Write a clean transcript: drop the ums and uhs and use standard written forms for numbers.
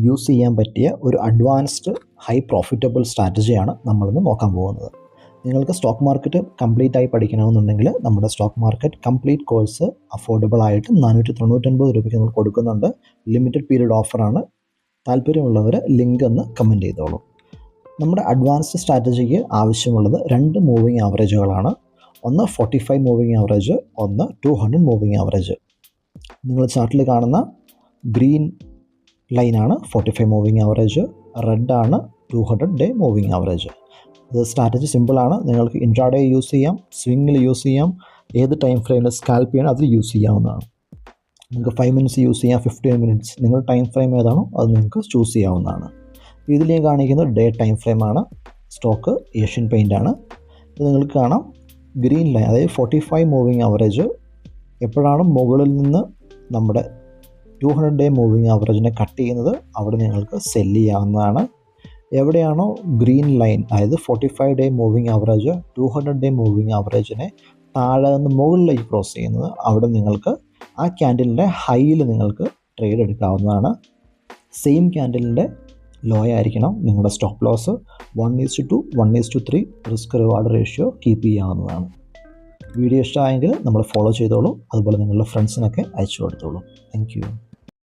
Use ചെയ്യാൻ പറ്റിയ ഒരു അഡ്വാൻസ്ഡ് ഹൈ പ്രോഫിറ്റബിൾ സ്ട്രാറ്റജിയാണ് നമ്മളിന്ന് നോക്കാൻ പോകുന്നത്. നിങ്ങൾക്ക് സ്റ്റോക്ക് മാർക്കറ്റ് കംപ്ലീറ്റ് ആയി പഠിക്കണമെന്നുണ്ടെങ്കിൽ നമ്മുടെ stock market complete course affordable ആയിട്ട് 499 രൂപയ്ക്ക് നമ്മൾ കൊടുക്കുന്നുണ്ട്. ലിമിറ്റഡ് പീരീഡ് ഓഫറാണ്. താല്പര്യമുള്ളവർ ലിങ്ക് ഒന്ന് കമൻറ്റ് ചെയ്തോളൂ. നമ്മുടെ അഡ്വാൻസ്ഡ് സ്ട്രാറ്റജിക്ക് ആവശ്യമുള്ളത് 2 മൂവിങ് ആവറേജുകളാണ്. ഒന്ന് 45 മൂവിങ് ആവറേജ്, ഒന്ന് 200 മൂവിങ് ആവറേജ്. നിങ്ങൾ ചാർട്ടിൽ കാണുന്ന ഗ്രീൻ ലൈനാണ് 45 മൂവിങ് ആവറേജ്, റെഡാണ് 200 ഡേ മൂവിങ് ആവറേജ്. ഇത് സ്ട്രാറ്റജി സിമ്പിളാണ്. നിങ്ങൾക്ക് ഇൻട്രാഡേ യൂസ് ചെയ്യാം, സ്വിങ്ങിൽ യൂസ് ചെയ്യാം, ഏത് ടൈം ഫ്രെയിമിൽ സ്കാൽപ്പ് ചെയ്യണം അതിൽ യൂസ് ചെയ്യാവുന്നതാണ്. നിങ്ങൾക്ക് 5 മിനിറ്റ്സ് യൂസ് ചെയ്യാം, 15 മിനിറ്റ്സ്, നിങ്ങളുടെ ടൈം ഫ്രെയിം ഏതാണോ അത് നിങ്ങൾക്ക് ചൂസ് ചെയ്യാവുന്നതാണ്. ഇതിൽ ഞാൻ കാണിക്കുന്നത് ഡേ ടൈം ഫ്രെയിമാണ്. സ്റ്റോക്ക് ഏഷ്യൻ പെയിൻ്റ് ആണ്. ഇത് നിങ്ങൾക്ക് കാണാം ഗ്രീൻ ലൈൻ, അതായത് 45 മൂവിങ് ആവറേജ് എപ്പോഴാണ് മുകളിൽ നിന്ന് നമ്മുടെ 200 ഡേ മൂവിങ് ആവറേജിനെ കട്ട് ചെയ്യുന്നത് അവിടെ നിങ്ങൾക്ക് സെല്ല് ചെയ്യാവുന്നതാണ്. എവിടെയാണോ ഗ്രീൻ ലൈൻ, അതായത് 45 day moving average 200 day moving ആവറേജിനെ താഴെ നിന്ന് മുകളിലേക്ക് ക്രോസ് ചെയ്യുന്നത് അവിടെ നിങ്ങൾക്ക് ആ ക്യാൻഡലിൻ്റെ ഹൈയിൽ നിങ്ങൾക്ക് ട്രേഡ് എടുക്കാവുന്നതാണ്. സെയിം ക്യാൻഡലിൻ്റെ ലോ ആയിരിക്കണം. നിങ്ങളുടെ stop loss 1:2, 1:3 risk reward ratio keep ചെയ്യാവുന്നതാണ്. വീഡിയോ ഇഷ്ടമായെങ്കിൽ നമ്മൾ ഫോളോ ചെയ്തോളൂ. അതുപോലെ നിങ്ങളുടെ ഫ്രണ്ട്സിനൊക്കെ അയച്ചു കൊടുത്തോളൂ. Thank U.